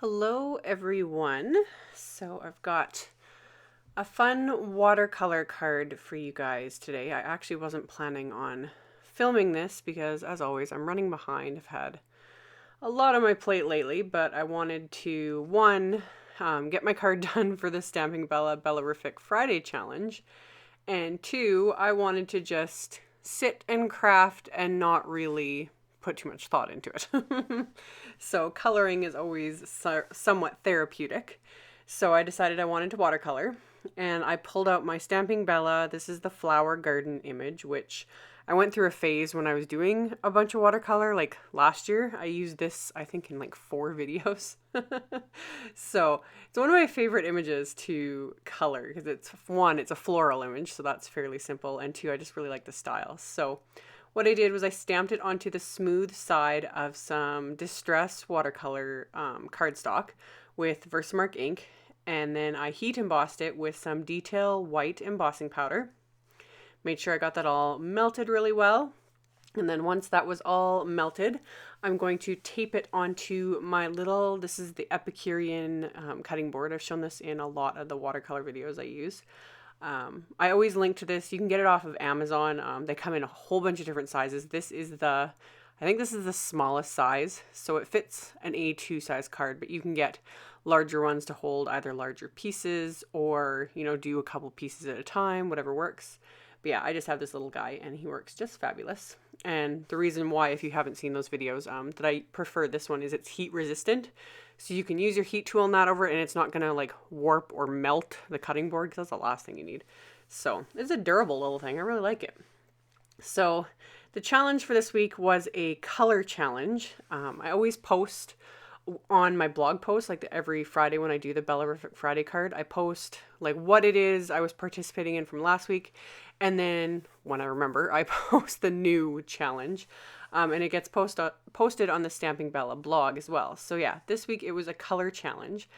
Hello everyone. So I've got a fun watercolor card for you guys today. I actually wasn't planning on filming this because, as always, I'm running behind. I've had a lot on my plate lately, but I wanted to, one, get my card done for the Stamping Bella Bellarific Friday challenge, and two, I wanted to just sit and craft and not really put too much thought into it. So coloring is always somewhat therapeutic. So I decided I wanted to watercolor, and I pulled out my Stamping Bella. This is the flower garden image, which I went through a phase when I was doing a bunch of watercolor. Like last year, I used this, I think, in like 4 videos. So it's one of my favorite images to color because it's one, it's a floral image, so that's fairly simple, and two, I just really like the style. So what I did was I stamped it onto the smooth side of some Distress watercolor cardstock with Versamark ink, and then I heat embossed it with some Detail white embossing powder. Made sure I got that all melted really well. And then once that was all melted, I'm going to tape it onto my little, this is the Epicurean cutting board. I've shown this in a lot of the watercolor videos I use. I always link to this. You can get it off of Amazon. They come in a whole bunch of different sizes. I think this is the smallest size, so it fits an A2 size card, but you can get larger ones to hold either larger pieces or, do a couple pieces at a time, whatever works. But yeah, I just have this little guy and he works just fabulous. And the reason why, if you haven't seen those videos, that I prefer this one is it's heat resistant. So you can use your heat tool on that over it and it's not going to like warp or melt the cutting board because that's the last thing you need. So it's a durable little thing. I really like it. So the challenge for this week was a color challenge. I always post on my blog post, like every Friday when I do the Bellarific Friday card, I post like what it is I was participating in from last week. And then when I remember, I post the new challenge. And it gets posted on the Stamping Bella blog as well. So yeah, this week it was a color challenge.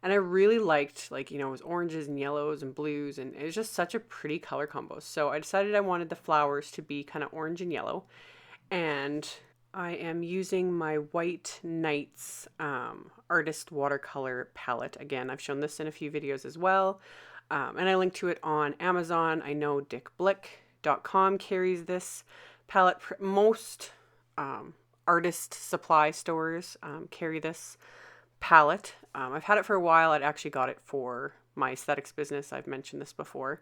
And I really liked, it was oranges and yellows and blues. And it was just such a pretty color combo. So I decided I wanted the flowers to be kind of orange and yellow. And I am using my White Nights Artist Watercolor palette. Again, I've shown this in a few videos as well. And I link to it on Amazon. I know dickblick.com carries this palette. Most artist supply stores carry this palette. I've had it for a while. I'd actually got it for my aesthetics business. I've mentioned this before.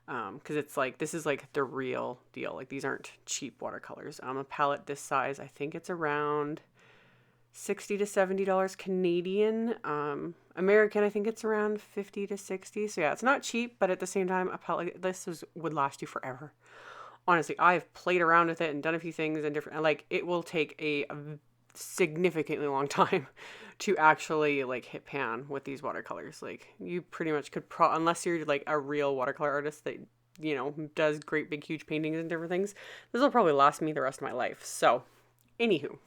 Because it's like, this is like the real deal. Like these aren't cheap watercolors. A palette this size, I think it's around $60 to $70 Canadian. American, I think it's around $50 to $60. So yeah, it's not cheap, but at the same time, a palette like this would last you forever. Honestly, I've played around with it and done a few things and different, like it will take a significantly long time to actually like hit pan with these watercolors. Like you pretty much could unless you're like a real watercolor artist that does great big huge paintings and different things, this will probably last me the rest of my life. So anywho,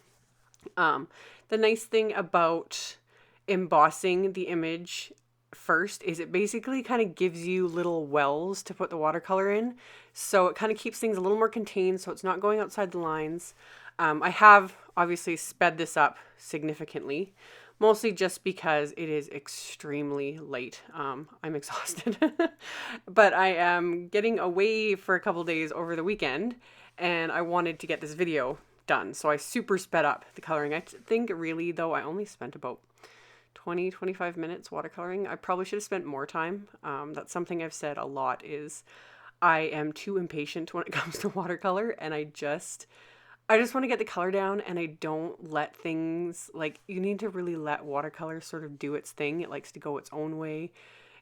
the nice thing about embossing the image first is it basically kind of gives you little wells to put the watercolor in, so it kind of keeps things a little more contained, so it's not going outside the lines. I have obviously sped this up significantly, mostly just because it is extremely late. I'm exhausted, but I am getting away for a couple days over the weekend, and I wanted to get this video done, so I super sped up the coloring. I think really, though, I only spent about 20-25 minutes watercoloring. I probably should have spent more time. That's something I've said a lot is I am too impatient when it comes to watercolor, and I just want to get the color down, and I don't let things, like, you need to really let watercolor sort of do its thing. It likes to go its own way.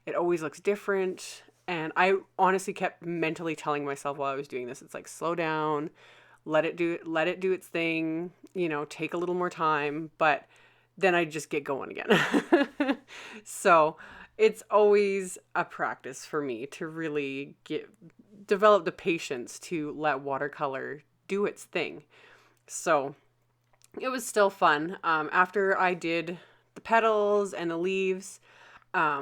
It always looks different. And I honestly kept mentally telling myself while I was doing this, it's like, slow down, let it do its thing, take a little more time. But then I just get going again. So it's always a practice for me to really develop the patience to let watercolor do its thing. So it was still fun. After I did the petals and the leaves,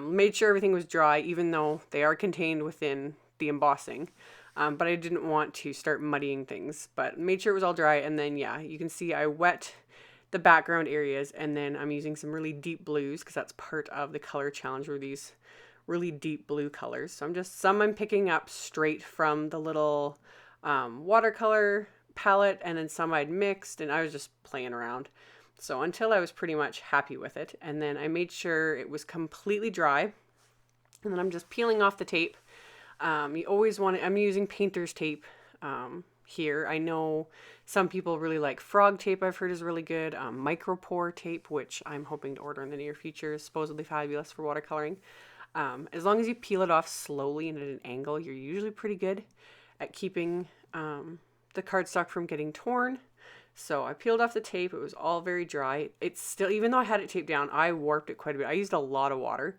made sure everything was dry, even though they are contained within the embossing. But I didn't want to start muddying things, but made sure it was all dry. And then, yeah, you can see I wet the background areas. And then I'm using some really deep blues because that's part of the color challenge, were these really deep blue colors. So some I'm picking up straight from the little watercolor palette, and then some I'd mixed, and I was just playing around. So until I was pretty much happy with it, and then I made sure it was completely dry, and then I'm just peeling off the tape. You always want to, I'm using painter's tape here. I know some people really like frog tape, I've heard is really good. Micropore tape, which I'm hoping to order in the near future, is supposedly fabulous for watercoloring. As long as you peel it off slowly and at an angle, you're usually pretty good at keeping the cardstock from getting torn. So I peeled off the tape. It was all very dry. It's still, even though I had it taped down, I warped it quite a bit. I used a lot of water.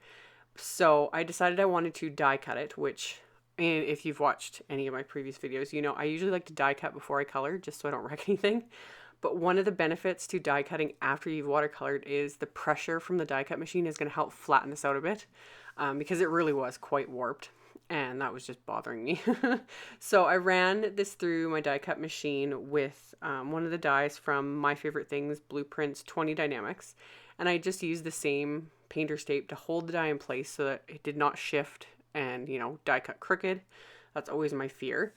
So I decided I wanted to die cut it, which, and if you've watched any of my previous videos, you know I usually like to die cut before I color, just so I don't wreck anything. But one of the benefits to die cutting after you've watercolored is the pressure from the die cut machine is going to help flatten this out a bit, because it really was quite warped. And that was just bothering me. So I ran this through my die cut machine with one of the dies from My Favorite Things Blueprints 20 Dynamics. And I just used the same painter's tape to hold the die in place so that it did not shift and, you know, die cut crooked. That's always my fear.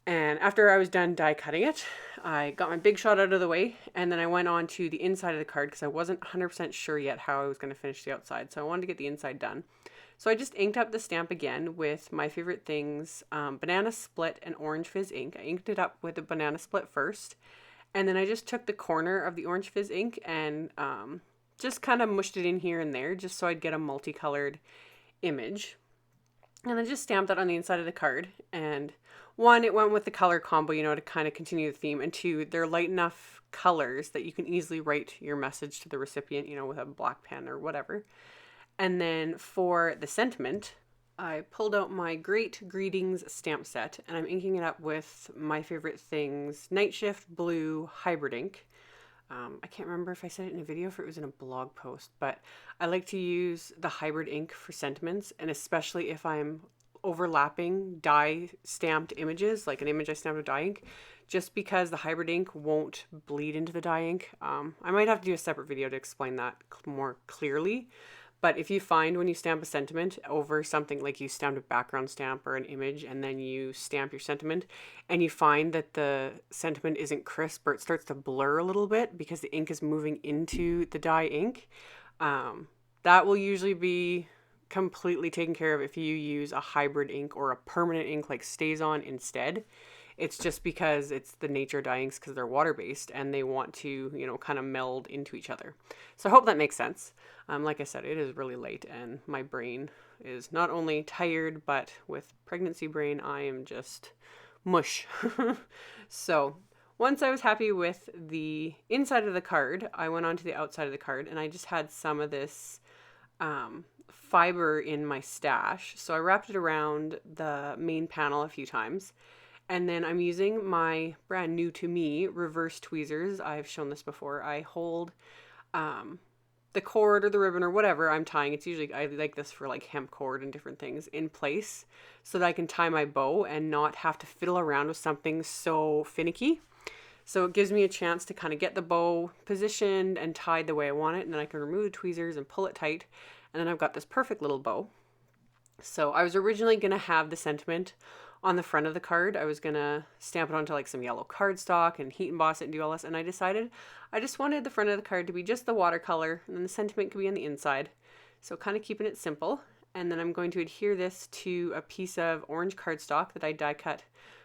And after I was done die cutting it, I got my big shot out of the way, and then I went on to the inside of the card because I wasn't 100% sure yet how I was going to finish the outside. So I wanted to get the inside done. So I just inked up the stamp again with My Favorite Things Banana Split and Orange Fizz ink. I inked it up with a Banana Split first, and then I just took the corner of the Orange Fizz ink and just kind of mushed it in here and there just so I'd get a multicolored image. And I just stamped that on the inside of the card. And one, it went with the color combo, you know, to kind of continue the theme. And two, they're light enough colors that you can easily write your message to the recipient, you know, with a black pen or whatever. And then for the sentiment, I pulled out my Great Greetings stamp set, and I'm inking it up with My Favorite Things Night Shift Blue Hybrid ink. I can't remember if I said it in a video or if it was in a blog post, but I like to use the hybrid ink for sentiments, and especially if I'm overlapping die stamped images, like an image I stamped with dye ink, just because the hybrid ink won't bleed into the dye ink. I might have to do a separate video to explain that more clearly. But if you find when you stamp a sentiment over something, like you stamped a background stamp or an image and then you stamp your sentiment and you find that the sentiment isn't crisp or it starts to blur a little bit because the ink is moving into the dye ink, that will usually be completely taken care of if you use a hybrid ink or a permanent ink like StazOn instead. It's just because it's the nature of dye inks because they're water-based and they want to, you know, kind of meld into each other. So I hope that makes sense. Like I said, it is really late and my brain is not only tired, but with pregnancy brain, I am just mush. So once I was happy with the inside of the card, I went on to the outside of the card, and I just had some of this fiber in my stash. So I wrapped it around the main panel a few times. And then I'm using my brand new to me reverse tweezers. I've shown this before. I hold the cord or the ribbon or whatever I'm tying. It's usually, I like this for like hemp cord and different things, in place so that I can tie my bow and not have to fiddle around with something so finicky. So it gives me a chance to kind of get the bow positioned and tied the way I want it. And then I can remove the tweezers and pull it tight. And then I've got this perfect little bow. So I was originally going to have the sentiment on the front of the card. I was going to stamp it onto like some yellow cardstock and heat emboss it and do all this. And I decided I just wanted the front of the card to be just the watercolor, and then the sentiment could be on the inside. So kind of keeping it simple. And then I'm going to adhere this to a piece of orange cardstock that I die cut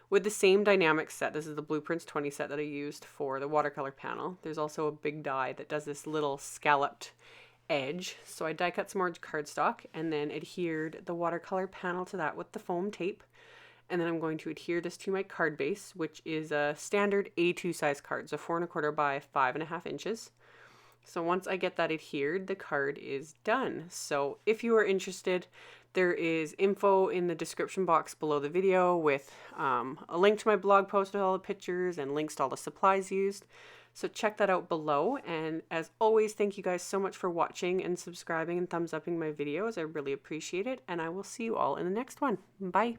with the same dynamic set. This is the Blueprints 20 set that I used for the watercolor panel. There's also a big die that does this little scalloped edge. So I die cut some orange cardstock and then adhered the watercolor panel to that with the foam tape. And then I'm going to adhere this to my card base, which is a standard A2 size card, so 4 1/4 by 5.5 inches. So once I get that adhered, the card is done. So if you are interested, there is info in the description box below the video with a link to my blog post with all the pictures and links to all the supplies used. So check that out below. And as always, thank you guys so much for watching and subscribing and thumbs upping my videos. I really appreciate it. And I will see you all in the next one. Bye.